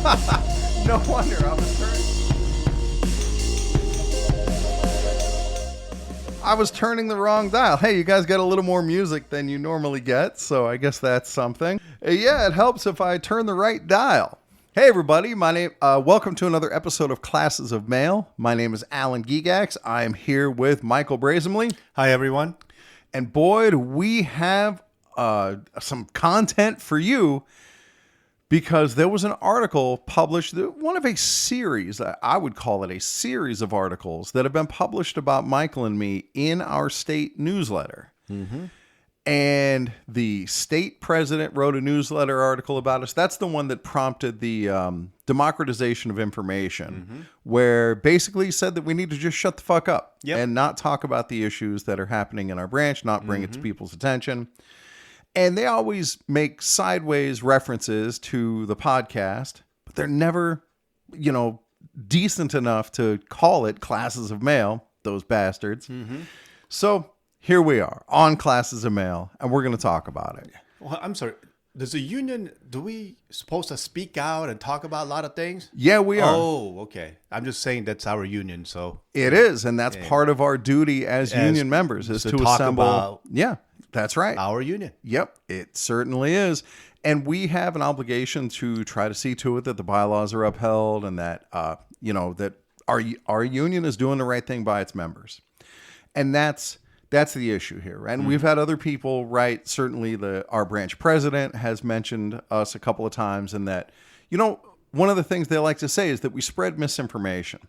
No wonder I was turning the wrong dial. Hey, you guys get a little more music than you normally get, so I guess that's something. Yeah, it helps if I turn the right dial. Hey everybody, welcome to another episode of Classes of Mail. My name is Alan Gigax. I am here with Michael Brazenly. Hi everyone. And boy, do we have some content for you, because there was an article published, one of a series, I would call it a series of articles that have been published about Michael and me in our state newsletter. Mm-hmm. And the state president wrote a newsletter article about us. That's the one that prompted the democratization of information, where basically he said that we need to just shut the fuck up and not talk about the issues that are happening in our branch, not bring it to people's attention. And they always make sideways references to the podcast, but they're never, decent enough to call it Classes of Mail, those bastards. Mm-hmm. So here we are on Classes of Mail, and we're going to talk about it. Well, I'm sorry. Does the union, do we supposed to speak out and talk about a lot of things? Yeah, we are. Oh, okay. I'm just saying that's our union, so. It is, and that's part of our duty as union members is to talk assemble. About that's right. Our union. Yep, it certainly is. And we have an obligation to try to see to it that the bylaws are upheld and that, that our union is doing the right thing by its members. And that's the issue here. And we've had other people write, certainly our branch president has mentioned us a couple of times, and that, one of the things they like to say is that we spread misinformation.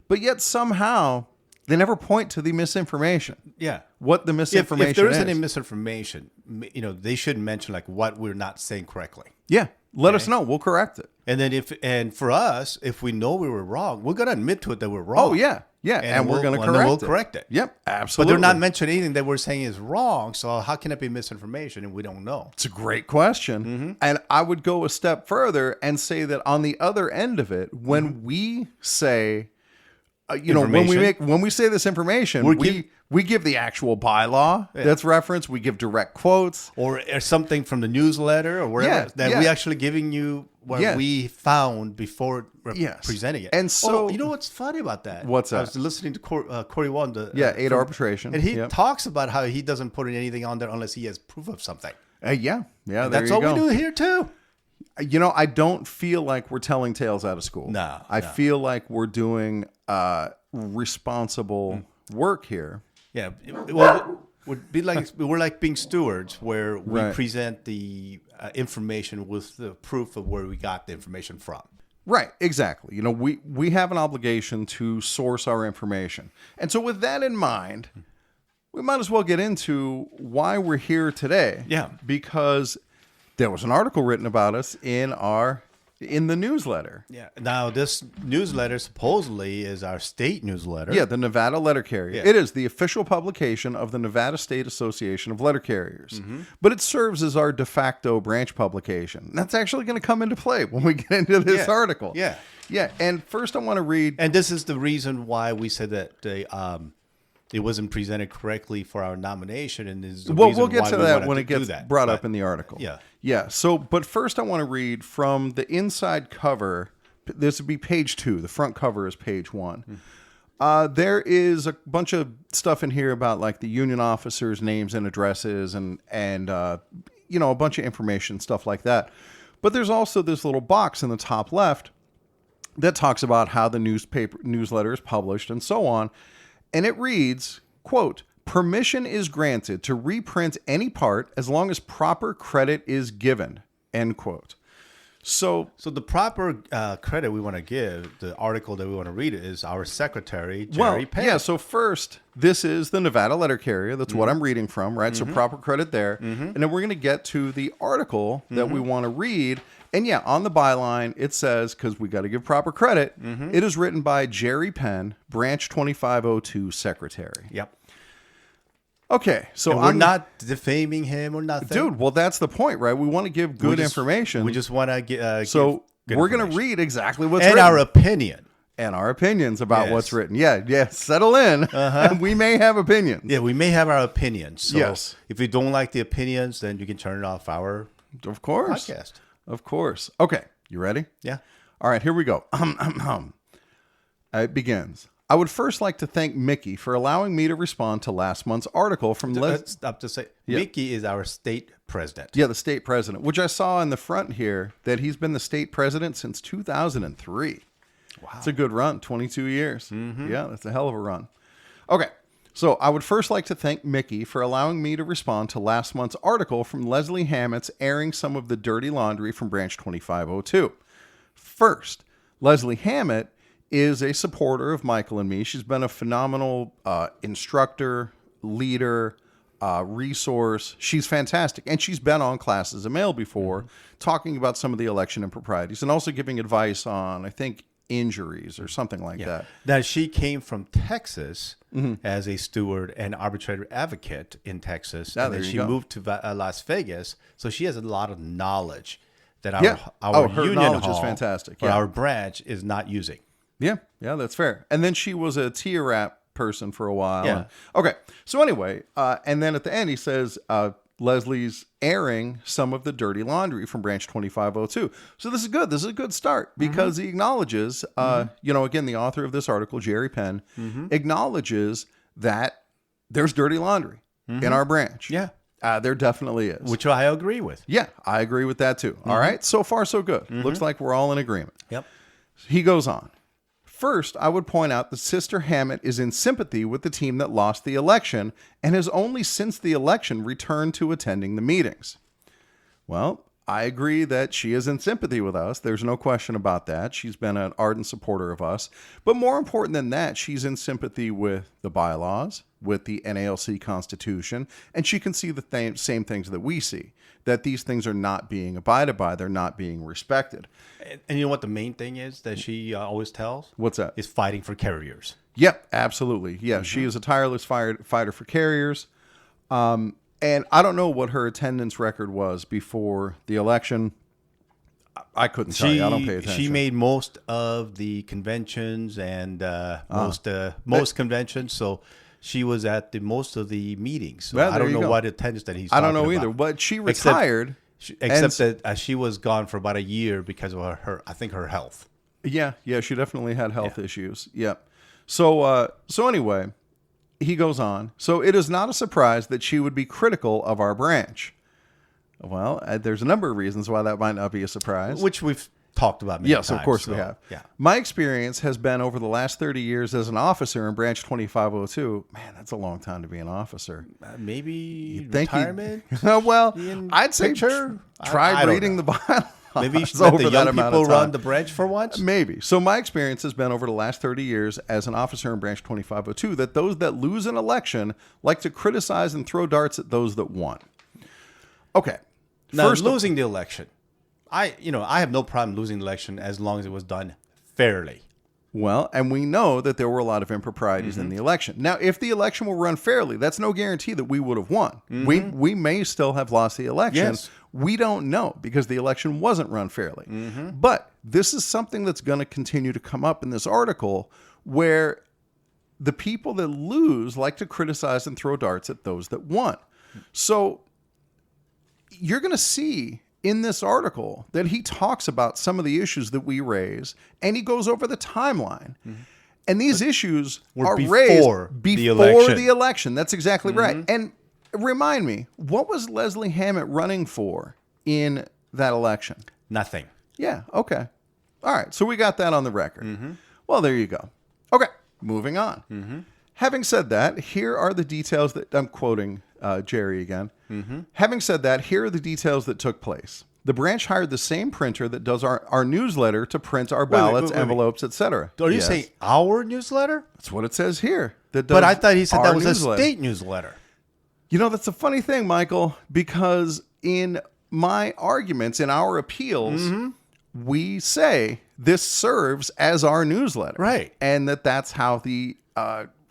But yet somehow they never point to the misinformation. Yeah. What the misinformation is. If there is any misinformation, they should mention like what we're not saying correctly. Yeah. Let us know. We'll correct it. And then for us, if we know we were wrong, we're going to admit to it that we're wrong. Oh, yeah. Yeah. And we're going to correct it. Yep. Absolutely. But they're not mentioning anything that we're saying is wrong. So how can it be misinformation and we don't know? It's a great question. Mm-hmm. And I would go a step further and say that on the other end of it, when we say, when we say this information, we give the actual bylaw that's referenced. We give direct quotes, or something from the newsletter or whatever we actually giving you what we found before presenting it. And so, you know what's funny about that? What's that? I was listening to Corey Wan, aid arbitration, and he talks about how he doesn't put anything on there unless he has proof of something. That's what we do here too. I don't feel like we're telling tales out of school. No, I feel like we're doing responsible work here. Yeah, well, we're like being stewards, where we present the information with the proof of where we got the information from. Right, exactly. We have an obligation to source our information, and so with that in mind, we might as well get into why we're here today. Yeah, because there was an article written about us in the newsletter. Yeah. Now, this newsletter supposedly is our state newsletter. Yeah, the Nevada Letter Carrier. Yeah. It is the official publication of the Nevada State Association of Letter Carriers. Mm-hmm. But it serves as our de facto branch publication. That's actually going to come into play when we get into this article. Yeah. Yeah, and first I want to read... And this is the reason why we said that it wasn't presented correctly for our nomination, and is the reason we'll get why to that when it gets brought up in the article. Yeah. Yeah. So, but first I want to read from the inside cover. This would be page 2. The front cover is page 1. There is a bunch of stuff in here about like the union officers' names and addresses and a bunch of information, stuff like that. But there's also this little box in the top left that talks about how the newsletter is published and so on. And it reads, quote, "Permission is granted to reprint any part as long as proper credit is given," end quote. So the proper credit we want to give, the article that we want to read, is our secretary, Jerry Penn. Yeah, so first, this is the Nevada Letter Carrier. That's what I'm reading from, right? So proper credit there. And then we're going to get to the article that we want to read. And yeah, on the byline, it says, because we got to give proper credit, it is written by Jerry Penn, Branch 2502 Secretary. Yep. Okay, so and we're not defaming him or nothing. Dude, well, that's the point, right? We want to give good information. We just want to get so we're going to read exactly what's written. And our opinion. And our opinions about what's written. Yeah, settle in. We may have opinions. Yeah, we may have our opinions. So if you don't like the opinions, then you can turn it off our podcast. Of course. Okay, you ready? Yeah. All right, here we go. It begins. I would first like to thank Mickey for allowing me to respond to last month's article from Let's stop to say, Mickey is our state president. Yeah, the state president, which I saw in the front here that he's been the state president since 2003. Wow. It's a good run, 22 years. Mm-hmm. Yeah, that's a hell of a run. Okay, so I would first like to thank Mickey for allowing me to respond to last month's article from Leslie Hammett's airing some of the dirty laundry from Branch 2502. First, Leslie Hammett is a supporter of Michael and me. She's been a phenomenal instructor, leader, resource. She's fantastic. And she's been on Classes of Mail before, talking about some of the election improprieties and also giving advice on, I think, injuries or something like that. Now, she came from Texas as a steward and arbitrator advocate in Texas. And then she moved to Las Vegas. So she has a lot of knowledge that our her union knowledge hall, is fantastic. or our branch is not using. Yeah, that's fair. And then she was a TIA-RAP person for a while. Yeah. Okay, so anyway, and then at the end he says, Leslie's airing some of the dirty laundry from Branch 2502. So this is good. This is a good start because he acknowledges, again, the author of this article, Jerry Penn, acknowledges that there's dirty laundry in our branch. Yeah. There definitely is. Which I agree with. Yeah, I agree with that too. All right, so far so good. Looks like we're all in agreement. Yep. He goes on. First, I would point out that Sister Hammett is in sympathy with the team that lost the election and has only since the election returned to attending the meetings. Well, I agree that she is in sympathy with us. There's no question about that. She's been an ardent supporter of us. But more important than that, she's in sympathy with the bylaws, with the NALC Constitution, and she can see the same things that we see, that these things are not being abided by. They're not being respected. And you know what the main thing is that she always tells? What's that? Is fighting for carriers. Yep, absolutely. Yeah, she is a tireless fighter for carriers. And I don't know what her attendance record was before the election. I couldn't tell you. I don't pay attention. She made most of the conventions and most conventions, so she was at most of the meetings. So well, I don't know what attendance that he's. I don't talking know about. either. But she retired, except that she was gone for about a year because of her health. Yeah, she definitely had health issues. Yep. So anyway, he goes on. So it is not a surprise that she would be critical of our branch. Well, there's a number of reasons why that might not be a surprise. Which we've talked about many times. Yes, of course we have. Yeah. My experience has been over the last 30 years as an officer in Branch 2502. Man, that's a long time to be an officer. Maybe retirement? Well, I'd say try reading the bylaws. Maybe you should let the young people run the branch for once? Maybe. So my experience has been over the last 30 years as an officer in Branch 2502 that those that lose an election like to criticize and throw darts at those that won. Okay. Now, losing the election. I have no problem losing the election as long as it was done fairly. Well, and we know that there were a lot of improprieties in the election. Now, if the election were run fairly, that's no guarantee that we would have won. We may still have lost the election. Yes. We don't know because the election wasn't run fairly. But this is something that's going to continue to come up in this article where the people that lose like to criticize and throw darts at those that won. So you're going to see in this article that he talks about some of the issues that we raise, and he goes over the timeline. And these issues are raised before the election. That's exactly right. And remind me, what was Leslie Hammett running for in that election? Nothing. Yeah, okay. All right, so we got that on the record. Well, there you go. Okay, moving on. Having said that, here are the details that I'm quoting Jerry again. Having said that, here are the details that took place. The branch hired the same printer that does our newsletter to print our ballots, envelopes, etc. Are you saying our newsletter? That's what it says here. But I thought he said that was a state newsletter. You know, that's a funny thing, Michael, because in my arguments, in our appeals, we say this serves as our newsletter. Right. And that's how the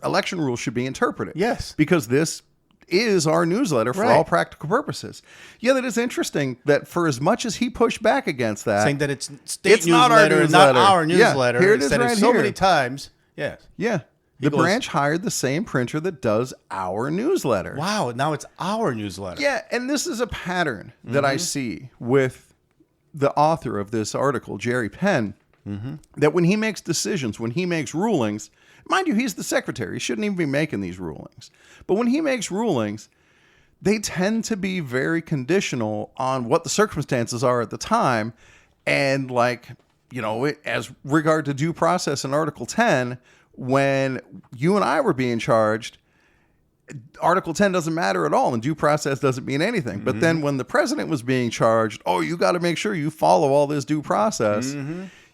election rules should be interpreted. Yes. Because this is our newsletter for all practical purposes. Yeah, that is interesting that for as much as he pushed back against that, saying that it's newsletter and not our newsletter. Yeah, here it is right so here. many times. Yes. Yeah. The branch hired the same printer that does our newsletter. Wow, now it's our newsletter. Yeah, and this is a pattern that I see with the author of this article, Jerry Penn. that when he makes decisions, when he makes rulings, mind you, he's the secretary. He shouldn't even be making these rulings. But when he makes rulings, they tend to be very conditional on what the circumstances are at the time. And like, as regard to due process in Article 10, when you and I were being charged, Article 10 doesn't matter at all, and due process doesn't mean anything. But then when the president was being charged, you got to make sure you follow all this due process.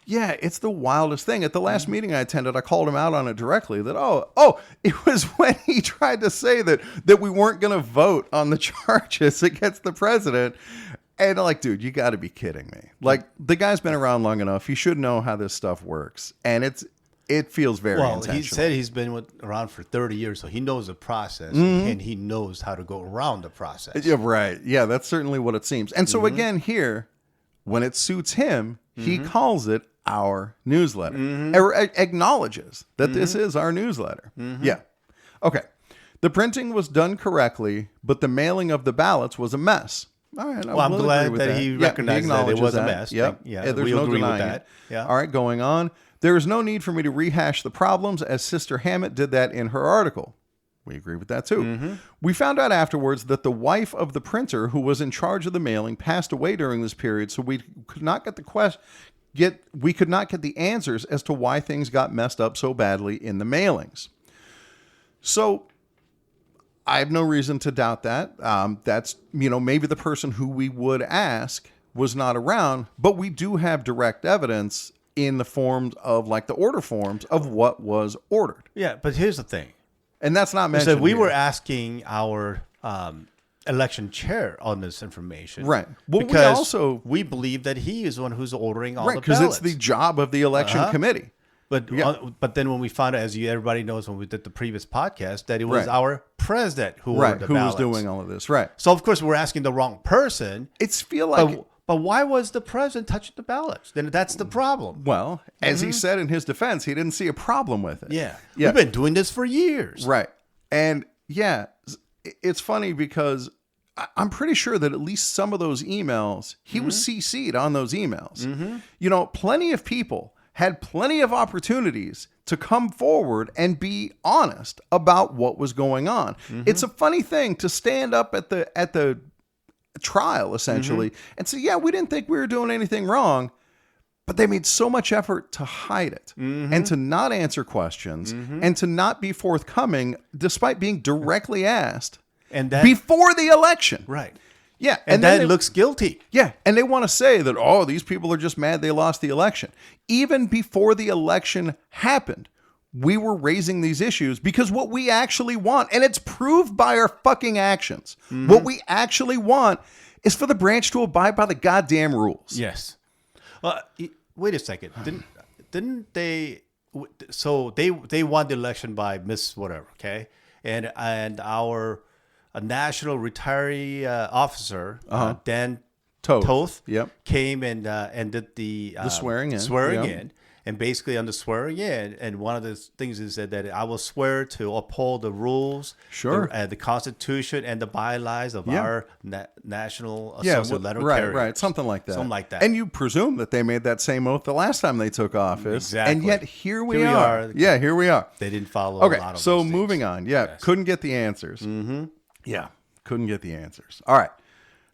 Yeah, it's the wildest thing. At the last meeting I attended, I called him out on it directly that, it was when he tried to say that we weren't going to vote on the charges against the president. And like, dude, you got to be kidding me. Like, the guy's been around long enough. He should know how this stuff works. And it feels very intentional. He said he's been around for 30 years, so he knows the process, and he knows how to go around the process. Yeah, right. Yeah, that's certainly what it seems. And so again, here, when it suits him, he calls it our newsletter. Or acknowledges that this is our newsletter. Yeah. Okay. The printing was done correctly, but the mailing of the ballots was a mess. All right. I'm glad that he recognized that it was a mess. Yep. Yeah, there's we no agree with denying that. it. Yeah. All right, going on. There is no need for me to rehash the problems, as Sister Hammett did that in her article. We agree with that too. We found out afterwards that the wife of the printer who was in charge of the mailing passed away during this period, so we could not get the answers as to why things got messed up so badly in the mailings. So I have no reason to doubt that. That's, maybe the person who we would ask was not around, but we do have direct evidence in the forms of like the order forms of what was ordered. Yeah, but here's the thing. And that's not mentioned. So we here. were asking our election chair on this information. Right. Well, because we believe that he is the one who's ordering all the ballots. Right, because it's the job of the election committee. But then when we found out, as everybody knows when we did the previous podcast, that it was our president who ordered the ballots. Who was doing all of this. Right. So, of course, we're asking the wrong person. But why was the president touching the ballots? Then that's the problem. Well, as he said in his defense, he didn't see a problem with it. Yeah. We've been doing this for years. Right. And it's funny because I'm pretty sure that at least some of those emails, he was CC'd on those emails. Plenty of people had plenty of opportunities to come forward and be honest about what was going on. It's a funny thing to stand up at the trial essentially and say, we didn't think we were doing anything wrong, but they made so much effort to hide it and to not answer questions and to not be forthcoming despite being directly asked before the election. Right. Yeah. And that looks guilty. Yeah. And they want to say that, these people are just mad they lost the election. Even before the election happened, we were raising these issues because what we actually want, and it's proved by our fucking actions, what we actually want is for the branch to abide by the goddamn rules. Yes. Wait a second. Didn't they? So they won the election by Miss whatever, okay? And our national retiree officer, Dan Toth, came and did the swearing in. And basically on the swearing in, and one of the things is that I will swear to uphold the rules, the Constitution, and the bylaws of our National Associate Letter Carriers. Right, something like that. And you presume that they made that same oath the last time they took office. Exactly. And yet here we are. Yeah, here we are. They didn't follow a lot of those so moving on. Yeah, couldn't get the answers. Yeah, couldn't get the answers. All right,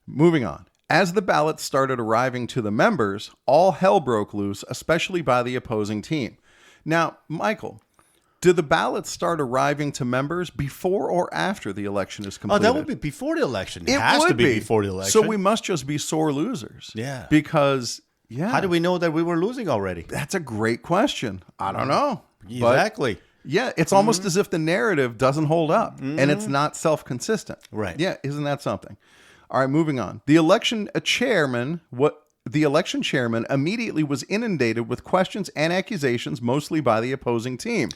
moving on. As the ballots started arriving to the members, all hell broke loose, especially by the opposing team. Now, Michael, do the ballots start arriving to members before or after the election is completed? That would be before the election. It has to be before the election. So we must just be sore losers. Yeah. Because, how do we know that we were losing already? That's a great question. I don't know. Exactly. But it's almost as if the narrative doesn't hold up and it's not self-consistent. Right. Yeah, isn't that something? All right, moving on. The election chairman immediately was inundated with questions and accusations, mostly by the opposing team.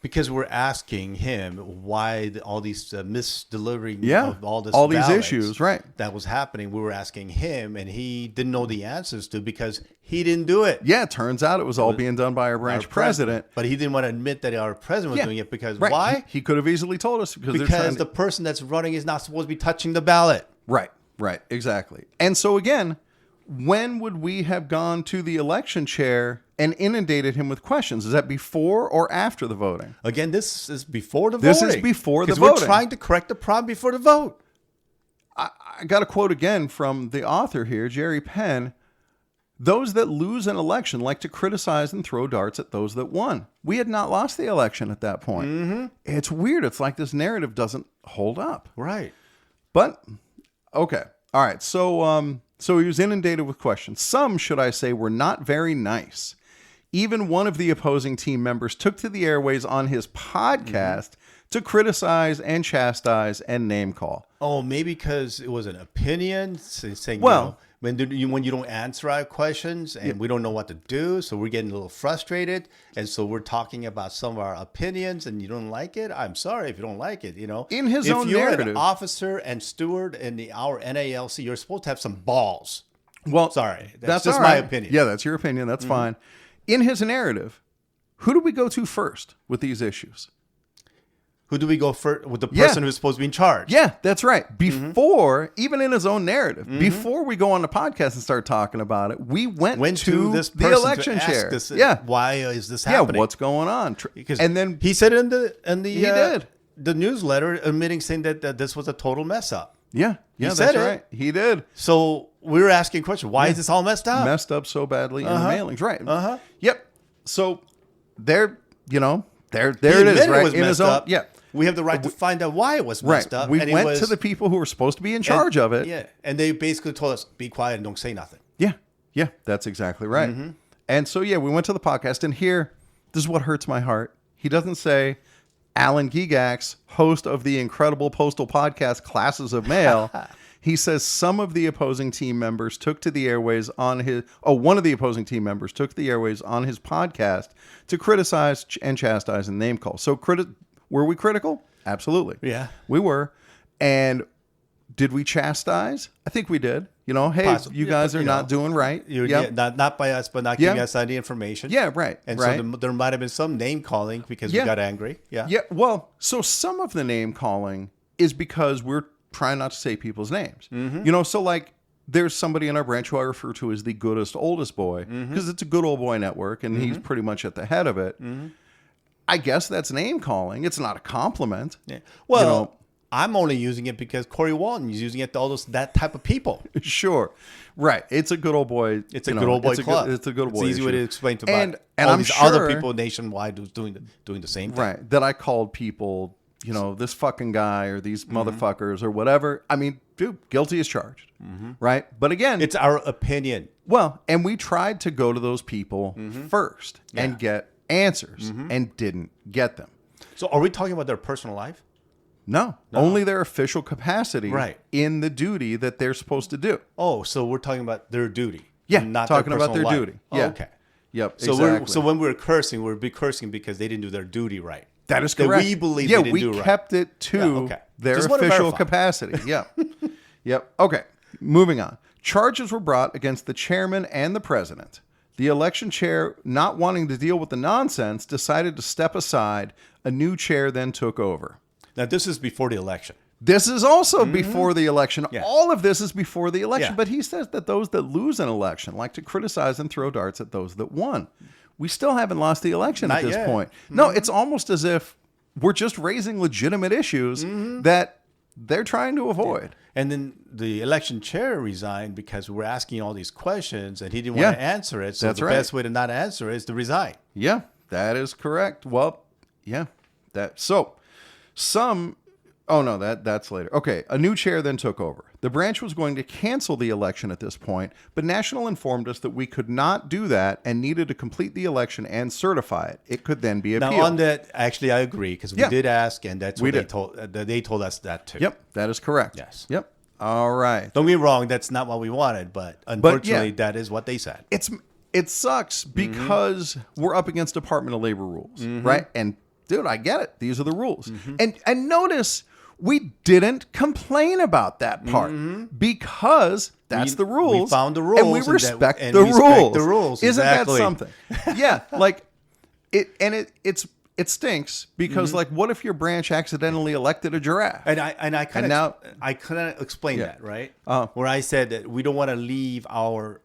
Because we're asking him why all these misdelivering of all these issues, right? That was happening. We were asking him, and he didn't know the answers to because he didn't do it. Yeah, it turns out it was all being done by our branch president. But he didn't want to admit that our president was doing it because why? He could have easily told us because the person that's running is not supposed to be touching the ballot. Right, exactly. And so again, when would we have gone to the election chair and inundated him with questions? Is that before or after the voting? Again, this is before the This voting. is before the 'Cause we're voting. trying to correct the problem before the vote. I got a quote again from the author here, Jerry Penn. Those that lose an election like to criticize and throw darts at those that won. We had not lost the election at that point. Mm-hmm. It's weird. It's like this narrative doesn't hold up. Right. But, okay. All right. So he was inundated with questions. Some, should I say, were not very nice. Even one of the opposing team members took to the airways on his podcast to criticize and chastise and name call. Oh, maybe because it was an opinion saying, Well, when you don't answer our questions and we don't know what to do, so we're getting a little frustrated, and so we're talking about some of our opinions, and you don't like it. I'm sorry if you don't like it. In his if own you're narrative, an officer and steward in our NALC, you're supposed to have some balls. well, Sorry, that's just all my right. opinion. Yeah, that's your opinion. That's fine. In his narrative, who do we go to first with these issues? Who do we go first with? The person who's supposed to be in charge. Yeah, that's right. Before, even in his own narrative, before we go on the podcast and start talking about it, we went to this the person election to ask chair. this, Yeah, why is this yeah. happening? What's going on? Because And then he said in the he did. the newsletter admitting saying that this was a total mess up. Yeah, that's said it. right. He did. So we were asking questions. Why is this all messed up? Messed up so badly in the mailings, right? Uh-huh. Yep. So there, there He it is, admitted right? it was In his messed own, up. yeah, We have the right to find out why it was right. messed up. We and it went was- to the people who were supposed to be in charge of it. Yeah, and they basically told us, be quiet and don't say nothing. Yeah, that's exactly right. And so, yeah, we went to the podcast, and here, this is what hurts my heart. He doesn't say, Alan Gigax, host of the incredible postal podcast Classes of Mail. He says some of the opposing team members took to the airways on his... Oh, one of the opposing team members took to the airways on his podcast to criticize and chastise and name call. So were we critical? Absolutely. Yeah. We were. And did we chastise? I think we did. Hey, Possibly. you guys are not doing right. Yep. Not by us, but not giving us any information. Yeah, right. And right. so there might have been some name calling because we got angry. Yeah. Yeah, well, so some of the name calling is because we're trying not to say people's names. So like there's somebody in our branch who I refer to as the Goodest Oldest Boy because it's a good old boy network and he's pretty much at the head of it. I guess that's name calling. It's not a compliment. Yeah. Well, I'm only using it because Corey Walton is using it to all that type of people. Sure. Right. It's a good old boy. It's a good old boy club. It's a good old boy. It's an easy way to explain to and all I'm these sure, other people nationwide who's doing the same thing. Right. That I called people, this fucking guy or these motherfuckers or whatever. I mean, dude, guilty as charged. Right. But again, It's our opinion. well, and we tried to go to those people first and get answers and didn't get them. So are we talking about their personal life? No, only their official capacity Right. in the duty that they're supposed to do. Oh, so we're talking about their duty. Yeah, not talking their about their personal life. duty. Oh, Yeah. okay. Yep, So exactly. when we're cursing, we're cursing because they didn't do their duty right. That is That correct. we believe yeah, they didn't we do right. kept it to Yeah, okay. their Just wanna official verify. capacity. Yeah. Yep. Okay. Moving on. Charges were brought against the chairman and the president. The election chair, not wanting to deal with the nonsense, decided to step aside. A new chair then took over. Now, this is before the election. This is also before the election. Yeah. All of this is before the election. Yeah. But he says that those that lose an election like to criticize and throw darts at those that won. We still haven't lost the election at Not this yet. point. No, it's almost as if we're just raising legitimate issues that they're trying to avoid. And then the election chair resigned because we're asking all these questions and he didn't want to answer it. So That's the right. best way to not answer it is to resign. Yeah, that is correct. Well, yeah. So some... Oh, no, that's later. Okay, a new chair then took over. The branch was going to cancel the election at this point, but National informed us that we could not do that and needed to complete the election and certify it. It could then be appealed. Now, on that, actually, I agree because we did ask, and that's what they told us that too. Yep, that is correct. Yes. Yep. All right. Don't get me wrong, that's not what we wanted, but unfortunately, that is what they said. It sucks because we're up against Department of Labor rules, right? And dude, I get it. These are the rules. And notice we didn't complain about that part because that's the rules. We found the rules and we and respect and the respect rules. the rules, Isn't exactly. that something? Yeah, like it's it stinks because like, what if your branch accidentally elected a giraffe? And I kind now- of explained Yeah. that, right? Where I said that we don't want to leave our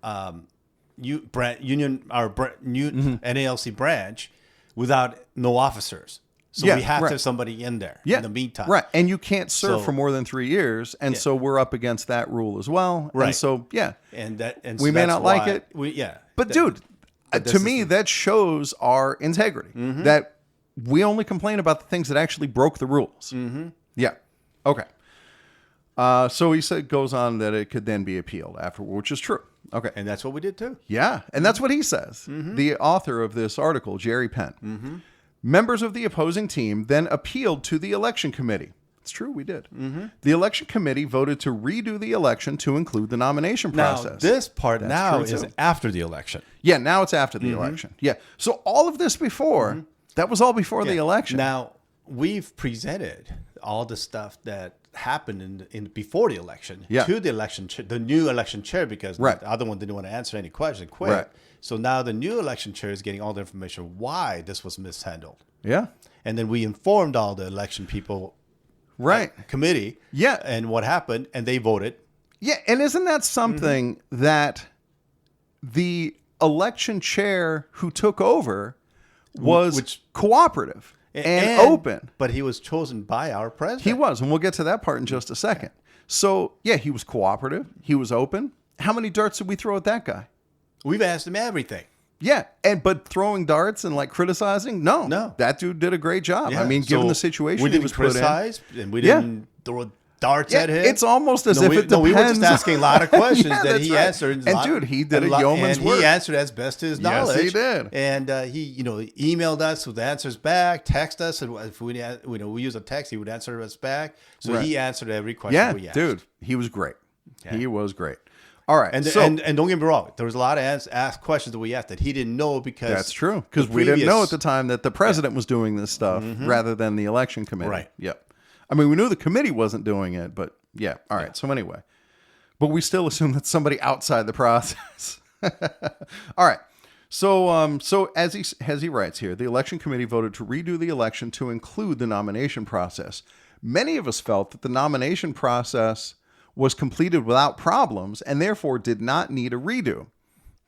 NALC branch without no officers. So Yeah, we have to right. have somebody in there Yeah, in the meantime. right. And you can't serve So- for more than 3 years, and so we're up against that rule as well. And Right. so And we may not like it. But dude, this to is me, that shows our integrity. That we only complain about the things that actually broke the rules. Yeah. Okay. So he goes on that it could then be appealed afterward, which is true. Okay. and that's what we did too. Yeah, and that's what he says. The author of this article, Jerry Penn. Members of the opposing team then appealed to the election committee. It's true, we did. The election committee voted to redo the election to include the nomination process. Now this part now true, is too. after the election. Yeah, now it's after the election. Yeah. So all of this before, that was all before the election. Now we've presented all the stuff that happened in before the election to the election the new election chair, because Right. the other one didn't want to answer any questions. Quit. Right. So now the new election chair is getting all the information why this was mishandled, Yeah. and then we informed all the election people Right. committee. Yeah. And what happened, and they voted. Yeah, and isn't that something that the election chair who took over was cooperative and open? But he was chosen by our president. He was, and we'll get to that part in just a second. So, yeah, he was cooperative. He was open. How many darts did we throw at that guy? We've asked him everything. Yeah, but throwing darts and like criticizing, no, that dude did a great job. I mean, given So the situation we he didn't was put in. criticize, and we didn't throw darts at him. It's almost as if it depends. No, we were just asking a lot of questions Yeah, that that's he right. answered. And dude, he did a yeoman's and work. he answered as best his Yes, knowledge. he did. And he, emailed us with the answers back, text us, and if we, we use a text, he would answer us back. So Right. he answered every question we asked. Dude, he was great. He was great. All right, And, so and don't get me wrong, there was a lot of asked questions that we asked that he didn't know because that's true, because the we didn't know previous- at the time that the president was doing this stuff rather than the election committee. Right. Yep. I mean, we knew the committee wasn't doing it, but yeah. All right. So anyway, but we still assume that somebody outside the process. All right. So as he writes here, the election committee voted to redo the election to include the nomination process. Many of us felt that the nomination process was completed without problems and therefore did not need a redo.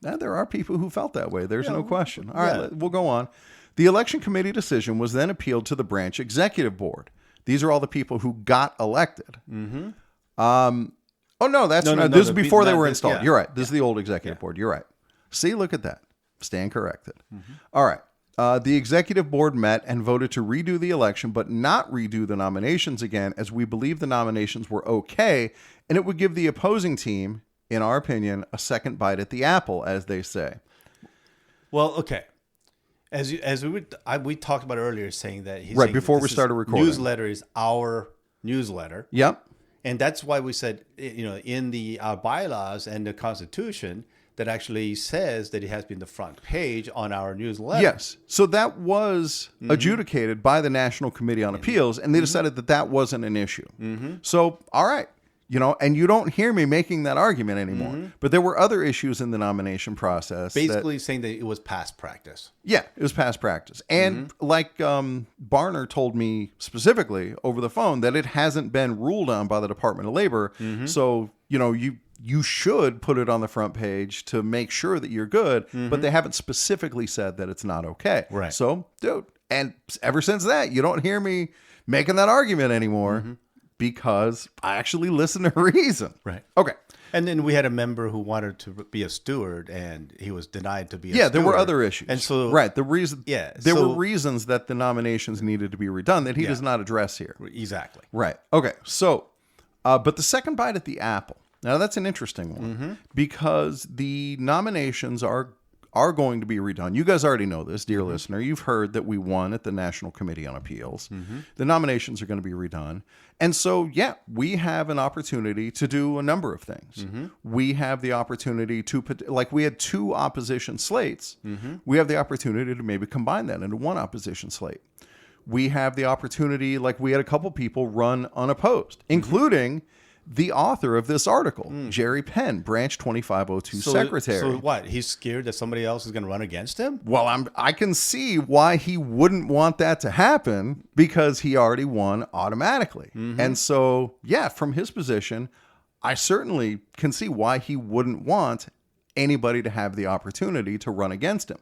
Now, there are people who felt that way. There's no question. All right, we'll go on. The election committee decision was then appealed to the branch executive board. These are all the people who got elected. Oh, no, that's not. This is before they were installed. You're right. This is the old executive board. You're right. See, look at that. Stand corrected. All right. The executive board met and voted to redo the election, but not redo the nominations again, as we believe the nominations were okay, and it would give the opposing team, in our opinion, a second bite at the apple, as they say. Well, okay. As we talked about earlier, saying that he's Right, saying before that we this started recording. newsletter is our newsletter, Yep. and that's why we said in our bylaws and the Constitution that actually says that it has been the front page on our newsletter. Yes. So that was adjudicated by the National Committee on Appeals, and they decided that that wasn't an issue. So, all right. And you don't hear me making that argument anymore. But there were other issues in the nomination process. Basically saying that it was past practice. Yeah, it was past practice. And like Barner told me specifically over the phone that it hasn't been ruled on by the Department of Labor. So, you should put it on the front page to make sure that you're good, but they haven't specifically said that it's not okay. Right. So, dude, and ever since that, you don't hear me making that argument anymore because I actually listen to reason. Right. Okay. And then we had a member who wanted to be a steward, and he was denied to be a steward. Yeah, there were other issues. And so, right, the reason there so- were reasons that the nominations needed to be redone that he does not address here. Exactly. Right. Okay. So, but the second bite at the apple. Now that's an interesting one because the nominations are going to be redone. You guys already know this, dear listener. You've heard that we won at the National Committee on Appeals. The nominations are going to be redone. And so, yeah, we have an opportunity to do a number of things. We have the opportunity to, like we had 2 opposition slates. We have the opportunity to maybe combine that into 1 opposition slate. We have the opportunity, like we had a couple people run unopposed, including the author of this article, Jerry Penn, Branch 2502 secretary. So what? He's scared that somebody else is going to run against him? Well, I can see why he wouldn't want that to happen, because he already won automatically. And so, yeah, from his position, I certainly can see why he wouldn't want anybody to have the opportunity to run against him.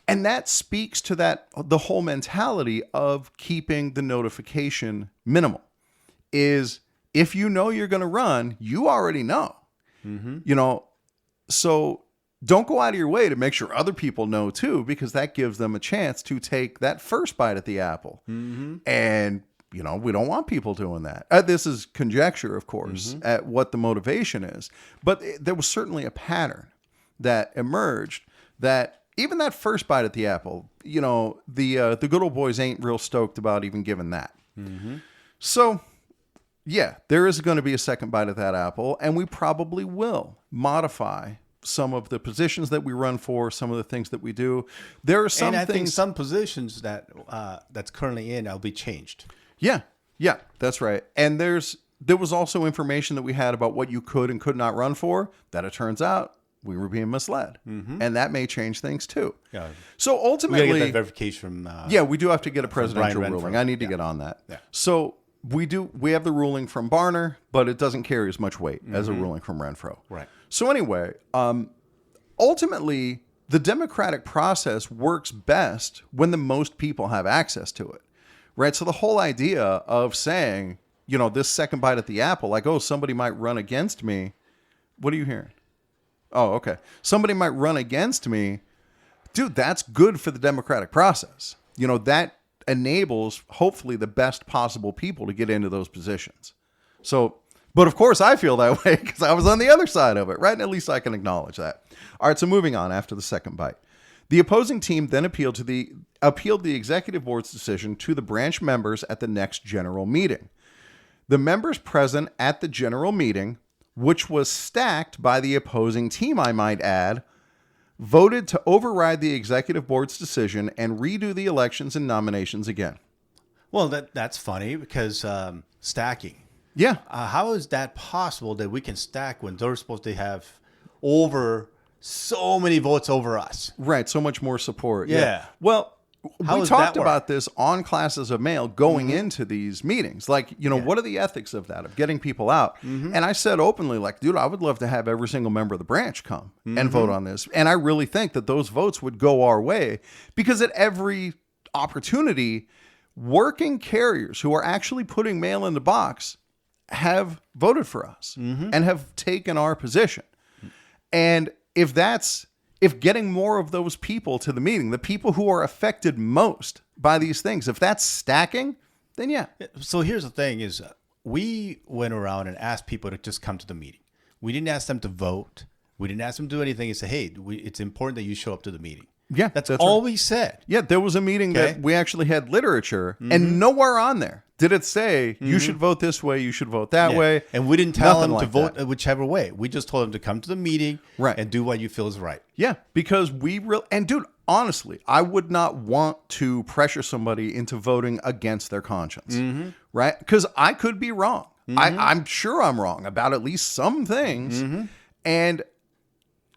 And that speaks to the whole mentality of keeping the notification minimal. Is if you know you're going to run, you already know. You know, so don't go out of your way to make sure other people know too, because that gives them a chance to take that first bite at the apple. And you know, we don't want people doing that. This is conjecture, of course, at what the motivation is. But there was certainly a pattern that emerged, that even that first bite at the apple, you know, the good old boys ain't real stoked about even giving that. So, yeah, there is going to be a second bite at that apple, and we probably will modify some of the positions that we run for, some of the things that we do. There are some and I things, think some positions that that's currently in will be changed. Yeah, that's right. And there was also information that we had about what you could and could not run for, that it turns out we were being misled. And that may change things too. Yeah. So ultimately, We gotta get that verification from. yeah, we do have to get a presidential Brian ruling. Renfro. I need to get on that. Yeah. So we have the ruling from Barner, but it doesn't carry as much weight as a ruling from Renfro. Right. So anyway, ultimately, the democratic process works best when the most people have access to it. Right. So the whole idea of saying, you know, this second bite at the apple, like, oh, somebody might run against me. What are you hearing? Oh, okay. Somebody might run against me. Dude, that's good for the democratic process. You know, that enables hopefully the best possible people to get into those positions. So, but of course I feel that way because I was on the other side of it, right? And at least I can acknowledge that. All right. So moving on after the second bite. The opposing team then appealed the executive board's decision to the branch members at the next general meeting. The members present at the general meeting, which was stacked by the opposing team, I might add, voted to override the executive board's decision and redo the elections and nominations again. Well, that's funny because stacking. Yeah. How is that possible that we can stack when they're supposed to have over so many votes over us? Right. So much more support. Yeah. Well, How we does talked that work? about this on Classes of Mail going into these meetings. Like, you know, what are the ethics of that, of getting people out? And I said openly, like, dude, I would love to have every single member of the branch come and vote on this. And I really think that those votes would go our way because at every opportunity, working carriers who are actually putting mail in the box have voted for us and have taken our position. And if getting more of those people to the meeting, the people who are affected most by these things, if that's stacking, then yeah. So here's the thing is we went around and asked people to just come to the meeting. We didn't ask them to vote. We didn't ask them to do anything and say, hey, it's important that you show up to the meeting. Yeah, That's all right. we said. Yeah, there was a meeting Okay. that we actually had literature, and nowhere on there did it say you should vote this way, you should vote that way. And we didn't tell Nothing them to like vote that. whichever way. We just told them to come to the meeting Right. and do what you feel is right. Yeah, because and dude, honestly, I would not want to pressure somebody into voting against their conscience, right? Because I could be wrong. I'm sure I'm wrong about at least some things, and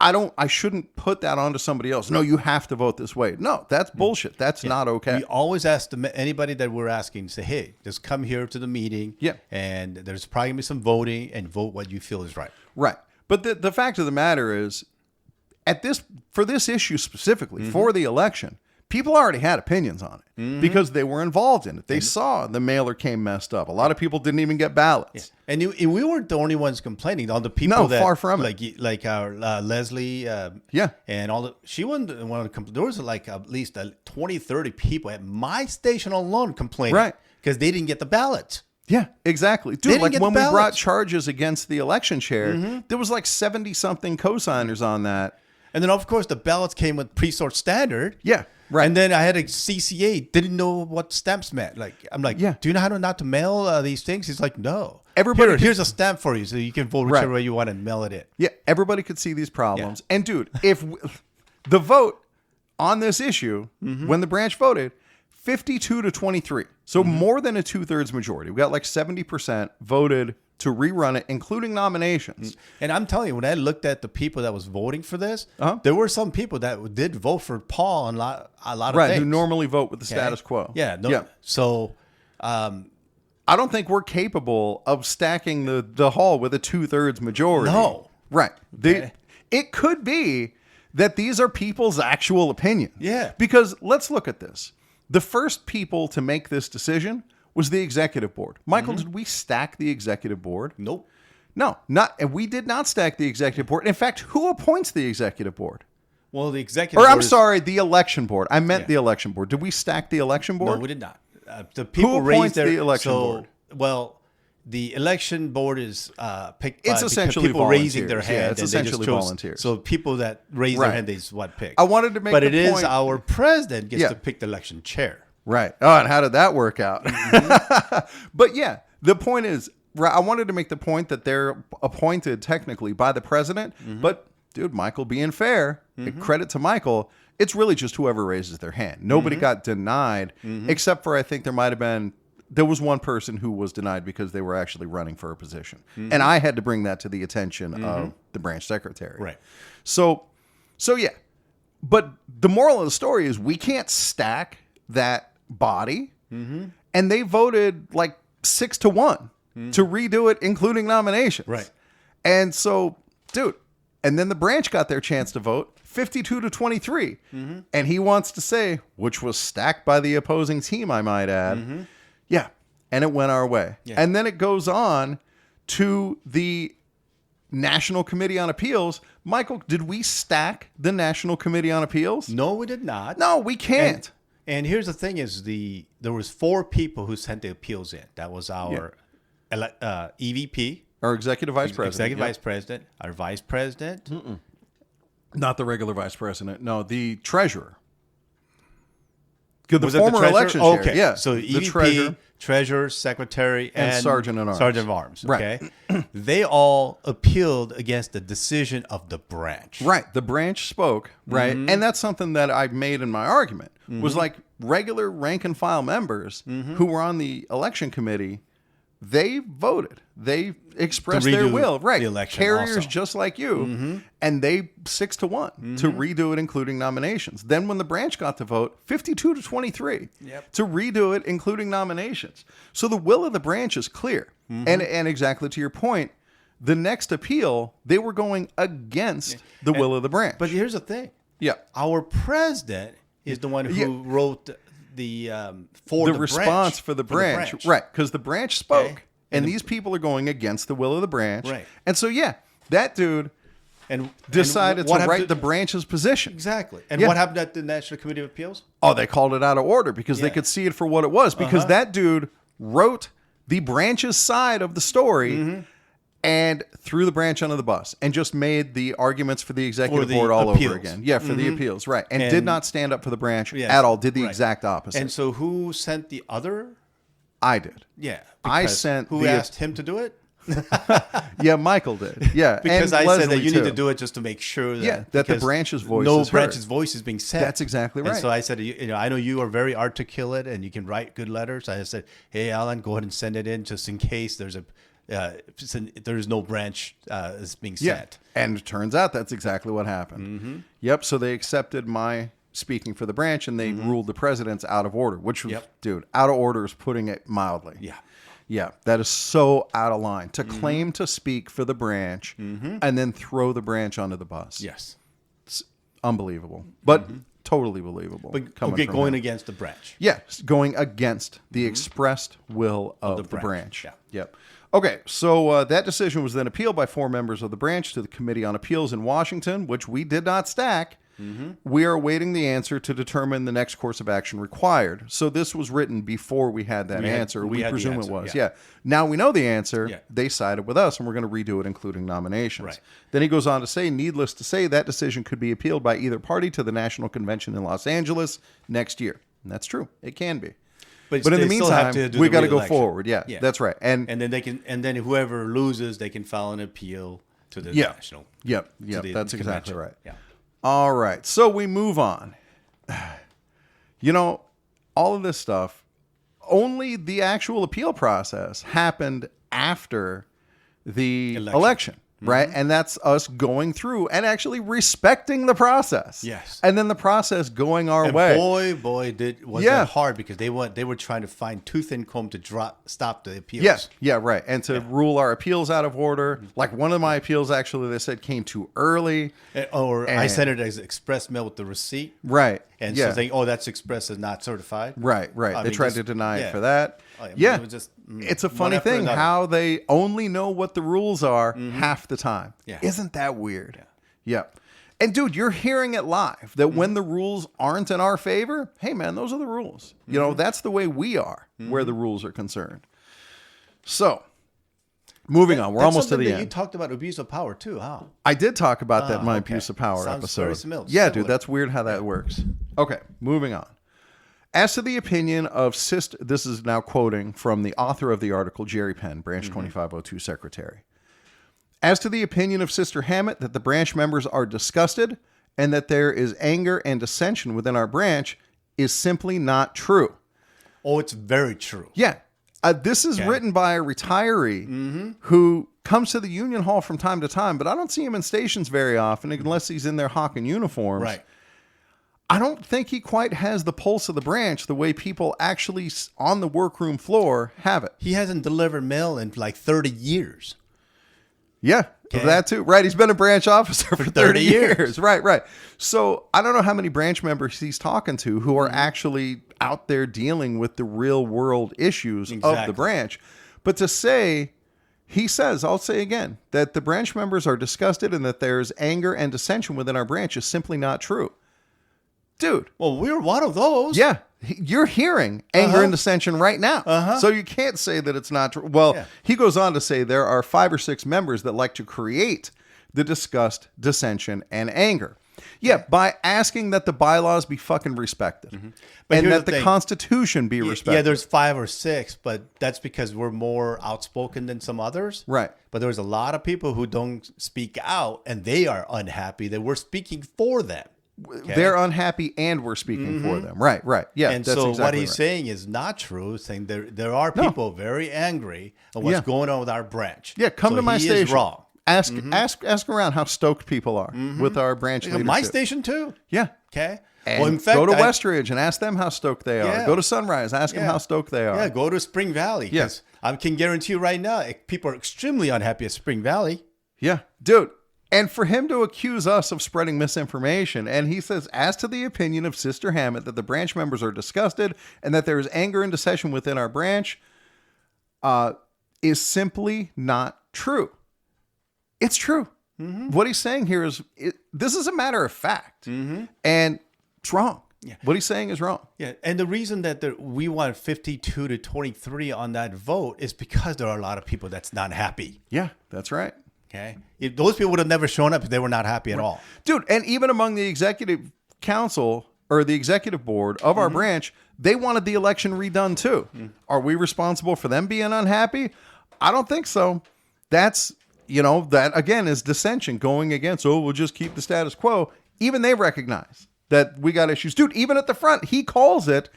I shouldn't put that onto somebody else. No, you have to vote this way. No, that's bullshit. That's not okay. We always ask anybody that we're asking, say, hey, just come here to the meeting. Yeah. And there's probably going to be some voting and vote what you feel is right. Right. But the fact of the matter is, for this issue specifically, for the election, people already had opinions on it because they were involved in it. They saw the mailer came messed up. A lot of people didn't even get ballots. And we weren't the only ones complaining. All the people No, that far from it. like our Leslie, Yeah. and all she wasn't one of the complain. There was like at least 20, 30 people at my station alone complaining, Right. Because they didn't get the ballots. Yeah, exactly. They Dude, didn't like get when the we brought ballots. charges against the election chair, there was like 70-something co-signers on that. And then of course the ballots came with pre-sort standard. Yeah, right. And then I had a CCA didn't know what stamps meant. Like I'm like, Yeah. do you know how not to mail these things? He's like, no. Everybody- here's a stamp for you, so you can vote whichever way you want and mail it in. Yeah, everybody could see these problems. And dude, the vote on this issue, when the branch voted, 52 to 23. So more than a 2/3 majority. We got like 70% voted to rerun it, including nominations. And I'm telling you, when I looked at the people that was voting for this, there were some people that did vote for Paul on a lot of Right, things. who normally vote with the status quo. Yeah. No, So I don't think we're capable of stacking the hall with a 2/3 majority. No. Right. Okay. It could be that these are people's actual opinions. Yeah. Because let's look at this. The first people to make this decision was the executive board. Michael, did we stack the executive board? nope. No, and we did not stack the executive board. In fact, who appoints the executive board? Well, the executive Or board I'm sorry, the election board. I meant the election board. Did we stack the election board? No, we did not. The people appoints raised their the election board? Well, the election board is picked It's by essentially people raising their volunteers. hand. Yeah, it's and they just essentially chose- volunteers. So people that raise their Right. hand, they just what pick. I wanted to make but the it is point- our president gets Yeah. to pick the election chair. Right. Oh, and how did that work out? But yeah, the point is, I wanted to make the point that they're appointed technically by the president. But, dude, Michael being fair, credit to Michael, it's really just whoever raises their hand. Nobody got denied, except for I think there was one person who was denied because they were actually running for a position. And I had to bring that to the attention of the branch secretary. Right. So yeah. But the moral of the story is we can't stack that body. And they voted like 6-1 to redo it, including nominations. Right. And so, dude, and then the branch got their chance to vote 52-23. And he wants to say, which was stacked by the opposing team, I might add. Yeah. And it went our way. Yeah. And then it goes on to the National Committee on Appeals. Michael, did we stack the National Committee on Appeals? No, we did not. No, we can't. And here's the thing: is there was 4 people who sent the appeals in. That was our EVP, Our executive vice president. executive vice president, our vice president. Not the regular vice president. No, the treasurer. The Was it former treasurer? election Oh, chair. okay. Yeah. So the EVP, treasurer, secretary, And sergeant at arms. Sergeant of arms. Right. Okay. They all appealed against the decision of the branch. Right. The branch spoke, right? And that's something that I made in my argument, was like regular rank and file members who were on the election committee, they voted. They expressed To their redo will. Right. the election Carriers also. just like you. And they 6-1 to redo it, including nominations. Then when the branch got to vote, 52-23 to redo it, including nominations. So the will of the branch is clear. And exactly to your point, the next appeal, they were going against the will of the branch. But here's the thing: yeah. our president is the one who wrote the response branch, for the branch. Right, because the branch spoke, and these people are going against the will of the branch. Right. And so, yeah, that dude decided to write the branch's position. Exactly. And Yeah. what happened at the National Committee of Appeals? Oh, they called it out of order because they could see it for what it was. Because that dude wrote the branch's side of the story and threw the branch under the bus and just made the arguments for the executive the board all appeals. over again. Yeah, for the appeals, right. And did not stand up for the branch Yes, at all. Did the right. exact opposite. And so who sent the other? I did. Yeah. I because sent who the- asked him to do it? Yeah, Michael did. Yeah, Because and I said that Leslie you too. need to do it just to make sure that that the because branch's voice no is heard. branch's voice is being said. That's exactly right. And so I said, I know you are very articulate and you can write good letters. I said, hey, Alan, go ahead and send it in just in case there's no branch is being sent. And it turns out that's exactly what happened. Yep. So they accepted my speaking for the branch and they ruled the president's out of order, which was, dude, out of order is putting it mildly. Yeah. Yeah. That is so out of line to claim to speak for the branch and then throw the branch under the bus. Yes. It's unbelievable, but totally believable. But coming okay, from going him. against the branch. Yes, going against the expressed will of the branch. branch. Yeah. Yep. Okay, so that decision was then appealed by 4 members of the branch to the Committee on Appeals in Washington, which we did not stack. We are awaiting the answer to determine the next course of action required. So this was written before we had that answer. We had the presume answer, it was. yeah. Yeah. Now we know the answer. Yeah. They sided with us, and we're going to redo it, including nominations. Right. Then he goes on to say, needless to say, that decision could be appealed by either party to the National Convention in Los Angeles next year. And that's true. It can be. But in the they still have meantime, to do we the got to go re-election. forward. Yeah, that's right. And then then whoever loses, they can file an appeal to the national. Yep. to the That's exactly convention. right. Yeah. All right. So we move on. You know, all of this stuff, only the actual appeal process happened after the election. Right. And that's us going through and actually respecting the process. Yes. And then the process going our way. Boy, was that hard, because they were trying to find tooth and comb to stop the appeals. Yes. Yeah. Right. And to rule our appeals out of order. Like one of my appeals, actually, they said came too early. I sent it as express mail with the receipt. Right. And so saying, oh, that's express is not certified. Right. Right. They tried to deny it for that. I mean, yeah. it was just, it's a funny thing how they only know what the rules are half the time. Yeah. Isn't that weird? Yeah. And dude, you're hearing it live that when the rules aren't in our favor, hey man, those are the rules. You know, that's the way we are where the rules are concerned. So, moving on. We're almost to the end. You talked about abuse of power too, huh? I did talk about that in my abuse of power Sounds episode. very similar. Yeah, dude, that's weird how that works. Okay, moving on. As to the opinion of Sister, this is now quoting from the author of the article, Jerry Penn, Branch 2502 Secretary. As to the opinion of Sister Hammett that the branch members are disgusted and that there is anger and dissension within our branch is simply not true. Oh, it's very true. Yeah. This is written by a retiree who comes to the union hall from time to time, but I don't see him in stations very often unless he's in their hawking uniforms. Right. I don't think he quite has the pulse of the branch the way people actually on the workroom floor have it. He hasn't delivered mail in like 30 years. Yeah, that too. Right. He's been a branch officer for 30 years. Right. So I don't know how many branch members he's talking to who are actually out there dealing with the real world issues of the branch. But to say, he says, I'll say again, that the branch members are disgusted and that there's anger and dissension within our branch is simply not true. Dude. Well, we're one of those. Yeah. You're hearing anger and dissension right now. So you can't say that it's not true. Well, he goes on to say there are 5 or 6 members that like to create the disgust, dissension, and anger. Yeah, by asking that the bylaws be fucking respected. And that the Constitution be respected. Yeah, there's 5 or 6, but that's because we're more outspoken than some others. Right. But there's a lot of people who don't speak out, and they are unhappy that we're speaking for them. Okay. They're unhappy and we're speaking for them. Right. Yeah. And that's so exactly what he's saying is not true, saying there are people very angry at what's going on with our branch. Yeah, come to my station. He is wrong. Ask around how stoked people are with our branch leadership. My station too. Yeah. Okay. And well, in fact, go to Westridge and ask them how stoked they are. Yeah. Go to Sunrise, ask them how stoked they are. Yeah, go to Spring Valley. Yes. I can guarantee you right now, people are extremely unhappy at Spring Valley. Yeah, dude. And for him to accuse us of spreading misinformation, and he says, as to the opinion of Sister Hammett that the branch members are disgusted and that there is anger and dissension within our branch, is simply not true. It's true. What he's saying here is, this is a matter of fact, and it's wrong. Yeah. What he's saying is wrong. Yeah, and the reason that we want 52 to 23 on that vote is because there are a lot of people that's not happy. Yeah, that's right. Okay, if those people would have never shown up if they were not happy at all. Dude, and even among the executive council or the executive board of our branch, they wanted the election redone too. Are we responsible for them being unhappy? I don't think so. That's, that again is dissension going against, we'll just keep the status quo. Even they recognize that we got issues. Dude, even at the front, he calls it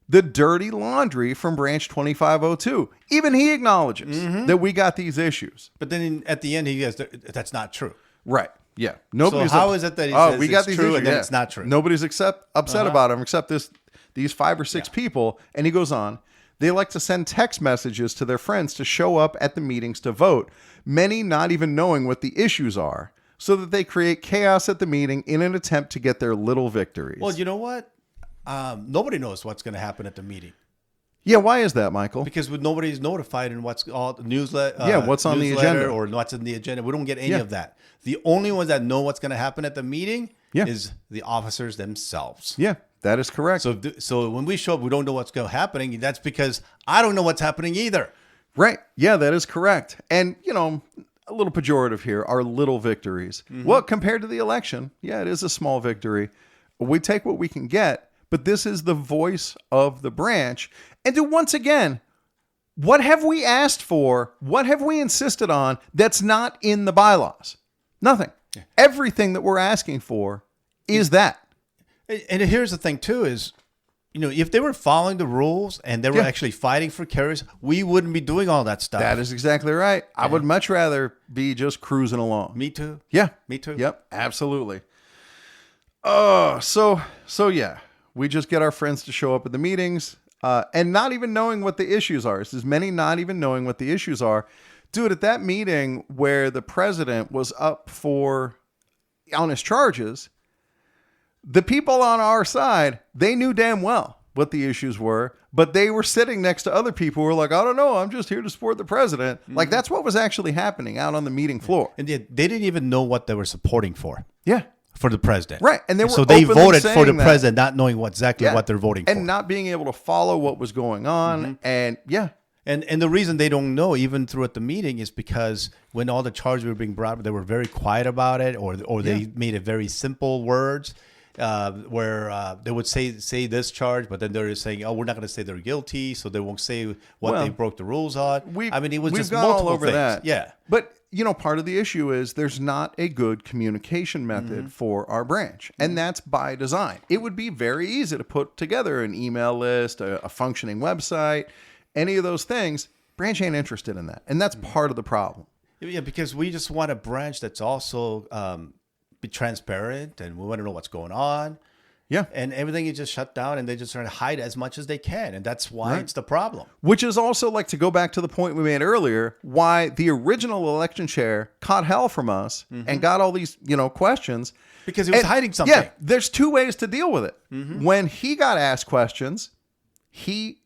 the dirty laundry from Branch 2502. Even he acknowledges that we got these issues. But then at the end, he goes, that's not true. Right. Yeah. Nobody's so how is it that he says we got these true issues, and then it's not true? Nobody's upset about him except these 5 or 6 people. And he goes on, they like to send text messages to their friends to show up at the meetings to vote, many not even knowing what the issues are, so that they create chaos at the meeting in an attempt to get their little victories. Well, you know what? Nobody knows what's going to happen at the meeting. Yeah, why is that, Michael? Because nobody's notified in what's all newsletter. What's on the agenda or what's in the agenda. We don't get any of that. The only ones that know what's going to happen at the meeting is the officers themselves. Yeah, that is correct. So when we show up, we don't know what's happening. That's because I don't know what's happening either. Right. Yeah, that is correct. And a little pejorative here, our little victories. Well, compared to the election, it is a small victory. We take what we can get. But this is the voice of the branch. And once again, what have we asked for? What have we insisted on that's not in the bylaws? Nothing. Yeah. Everything that we're asking for is that. And here's the thing, too, is if they were following the rules and they were actually fighting for carriers, we wouldn't be doing all that stuff. That is exactly right. I would much rather be just cruising along. Me too. Yeah. Me too. Yep. Absolutely. So yeah, we just get our friends to show up at the meetings, and not even knowing what the issues are. There's many not even knowing what the issues are. Dude, at that meeting where the president was up on his charges, the people on our side, they knew damn well what the issues were, but they were sitting next to other people who were like, I don't know, I'm just here to support the president. Mm-hmm. Like, that's what was actually happening out on the meeting floor. And they didn't even know what they were supporting for. Yeah. For the president. Right. And they were so they voted for the that, president, not knowing exactly what they're voting for. And not being able to follow what was going on. Mm-hmm. And And the reason they don't know, even throughout the meeting, is because when all the charges were being brought, they were very quiet about it, or they made it very simple words, where they would say this charge, but then they're just saying, "Oh, we're not going to say they're guilty," so they won't say what they broke the rules on. It was just multiple all over things. That. Yeah, but part of the issue is there's not a good communication method for our branch, and that's by design. It would be very easy to put together an email list, a functioning website. Any of those things, branch ain't interested in that. And that's part of the problem. Yeah, because we just want a branch that's also be transparent, and we want to know what's going on. Yeah. And everything is just shut down, and they just try to hide as much as they can. And that's why it's the problem. Which is also, like, to go back to the point we made earlier, why the original election chair caught hell from us and got all these, questions. Because he was hiding something. Yeah, there's two ways to deal with it. Mm-hmm. When he got asked questions, he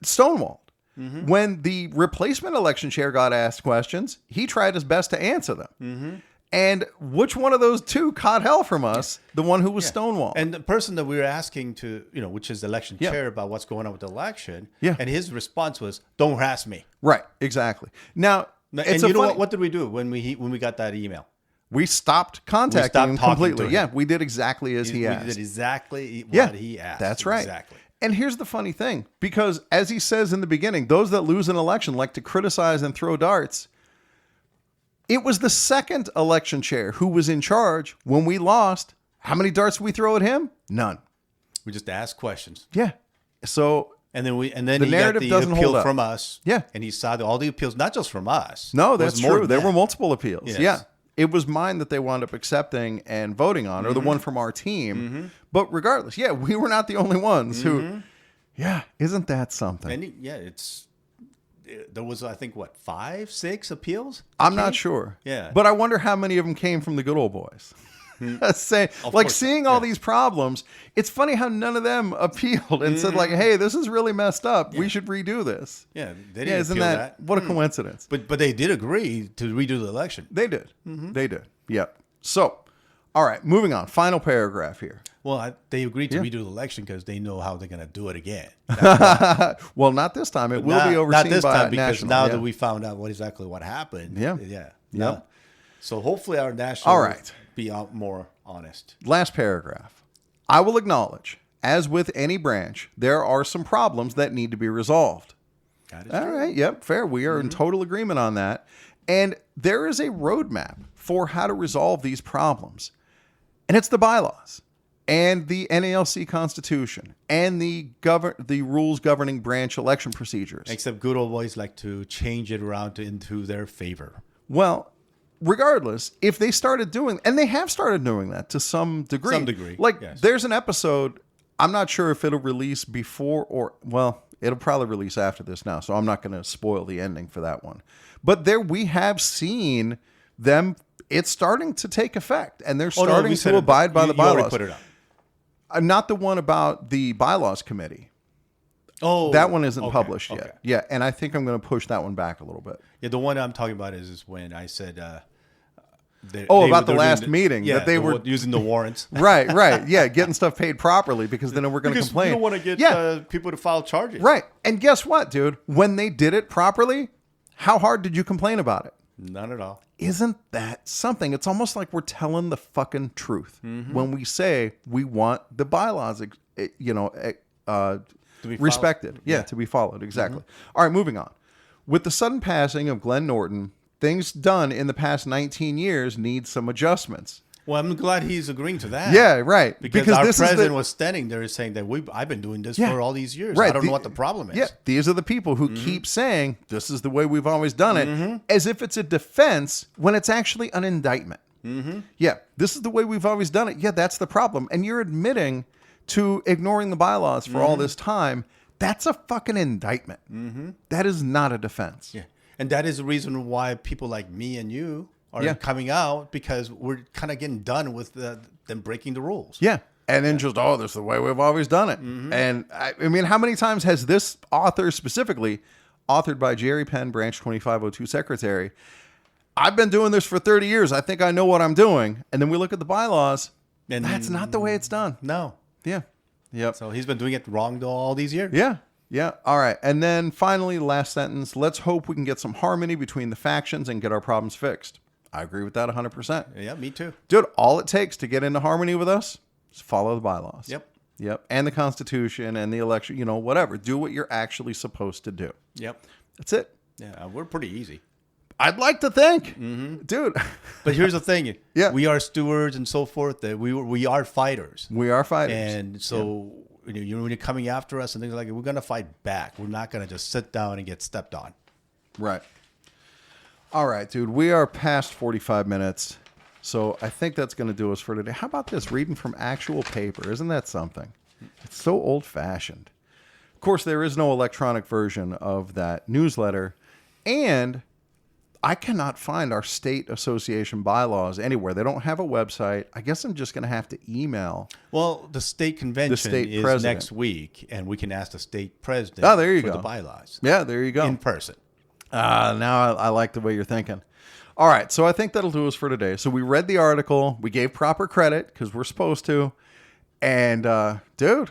stonewalled. Mm-hmm. When the replacement election chair got asked questions, he tried his best to answer them. Mm-hmm. And which one of those two caught hell from us? The one who was stonewalled. And the person that we were asking to, which is the election chair, about what's going on with the election. Yeah. And his response was, "Don't harass me." Right. Exactly. Now, and you know what did we do when we got that email? We stopped contacting him completely. Yeah, we did exactly as he asked. We did exactly what he asked. That's right. Exactly. And here's the funny thing, because as he says in the beginning, those that lose an election like to criticize and throw darts. It was the second election chair who was in charge when we lost. How many darts did we throw at him? None. We just asked questions. Yeah. So and then the he narrative got the doesn't appeal hold up. from us. Yeah. And he saw all the appeals, not just from us. No, that's true. There were multiple appeals. Yes. Yeah. It was mine that they wound up accepting and voting on, or the one from our team. Mm-hmm. But regardless, we were not the only ones who. Yeah, isn't that something? And there was, I think, 5, 6 appeals? I'm not sure. Yeah. But I wonder how many of them came from the good old boys. Seeing all these problems, it's funny how none of them appealed and said, like, hey, this is really messed up. We should redo this. Yeah, they didn't isn't appeal that what a coincidence? But they did agree to redo the election. They did. Mm-hmm. They did. Yep. So, all right, moving on. Final paragraph here. Well, they agreed to redo the election because they know how they're going to do it again. Well, not this time. It will be overseen not this by time, because national. now that we found out exactly what happened. Yeah. Yeah. Yep. So hopefully our national all right. will be more honest. Last paragraph. I will acknowledge, as with any branch, there are some problems that need to be resolved. That is all true. right. Yep. Fair. We are in total agreement on that. And there is a roadmap for how to resolve these problems. And it's the bylaws and the NALC Constitution and the rules governing branch election procedures. Except good old boys like to change it around into their favor. Well, regardless, if they started doing, and they have started doing that to some degree. Like, there's an episode, I'm not sure if it'll release before it'll probably release after this now, so I'm not going to spoil the ending for that one. But we have seen them, it's starting to take effect, and they're starting to abide by the bylaws. You already put it up. Not the one about the bylaws committee. Oh, that one isn't published yet. Yeah, and I think I'm going to push that one back a little bit. Yeah, the one I'm talking about is when I said about the last meeting that they were using the warrants. right. Yeah, getting stuff paid properly because then we're going to complain. We don't want to get people to file charges. Right. And guess what, dude? When they did it properly, how hard did you complain about it? None at all. Isn't that something? It's almost like we're telling the fucking truth when we say we want the bylaws, respected. Yeah, to be followed. Exactly. All right, moving on. With the sudden passing of Glenn Norton, things done in the past 19 years need some adjustments. Well, I'm glad he's agreeing to that. Yeah, right. Because our this president was standing there saying that I've been doing this for all these years. Right. I don't know what the problem is. Yeah, these are the people who keep saying this is the way we've always done it, as if it's a defense when it's actually an indictment. Yeah, this is the way we've always done it. Yeah, that's the problem. And you're admitting to ignoring the bylaws for all this time. That's a fucking indictment. That is not a defense. Yeah. And that is the reason why people like me and you are coming out, because we're kind of getting done with them breaking the rules. Yeah. And then just, this is the way we've always done it. And I mean, how many times has this author specifically, authored by Jerry Penn, Branch 2502 Secretary, I've been doing this for 30 years. I think I know what I'm doing. And then we look at the bylaws, and that's not the way it's done. No. Yeah. Yep. So he's been doing it wrong all these years. Yeah. Yeah. All right. And then finally, last sentence, let's hope we can get some harmony between the factions and get our problems fixed. I agree with that 100%. Yeah, me too. Dude, all it takes to get into harmony with us is follow the bylaws. Yep. Yep. And the Constitution and the election, whatever. Do what you're actually supposed to do. Yep. That's it. Yeah, we're pretty easy. I'd like to think. Dude. But here's the thing. Yeah. We are stewards and so forth. That we are fighters. We are fighters. And so when you're coming after us and things like that, we're going to fight back. We're not going to just sit down and get stepped on. Right. All right, dude. We are past 45 minutes. So I think that's going to do us for today. How about this? Reading from actual paper. Isn't that something? It's so old-fashioned. Of course, there is no electronic version of that newsletter. And I cannot find our state association bylaws anywhere. They don't have a website. I guess I'm just going to have to email. Well, the state convention is president. next week, and we can ask the state president there you for go. the bylaws. Yeah, there you go. In person. Now I like the way you're thinking. All right, so I think that'll do us for today. So we read the article. We gave proper credit because we're supposed to. And, dude.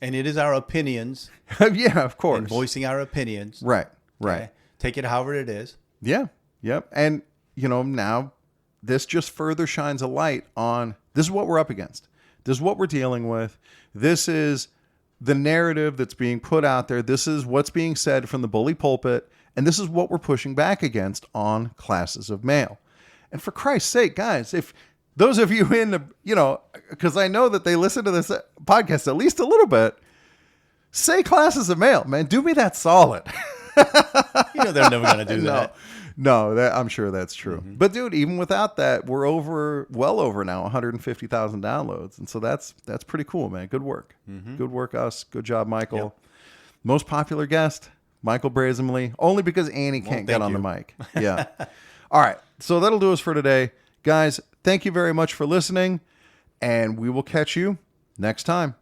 And it is our opinions. Yeah, of course. And voicing our opinions. Right. Okay? Take it however it is. Yeah. Yep. And, now this just further shines a light on this is what we're up against. This is what we're dealing with. This is the narrative that's being put out there. This is what's being said from the bully pulpit. And this is what we're pushing back against on classes of mail. And for Christ's sake, guys, if those of you in the, because I know that they listen to this podcast at least a little bit, say classes of mail, man. Do me that solid. They're never going to do that. No, I'm sure that's true. But dude, even without that, we're well over now 150,000 downloads. And so that's pretty cool, man. Good work. Good work, us. Good job, Michael. Yep. Most popular guest, Michael Brazenly, only because Annie can't get on the mic. Yeah. All right. So that'll do us for today. Guys, thank you very much for listening, and we will catch you next time.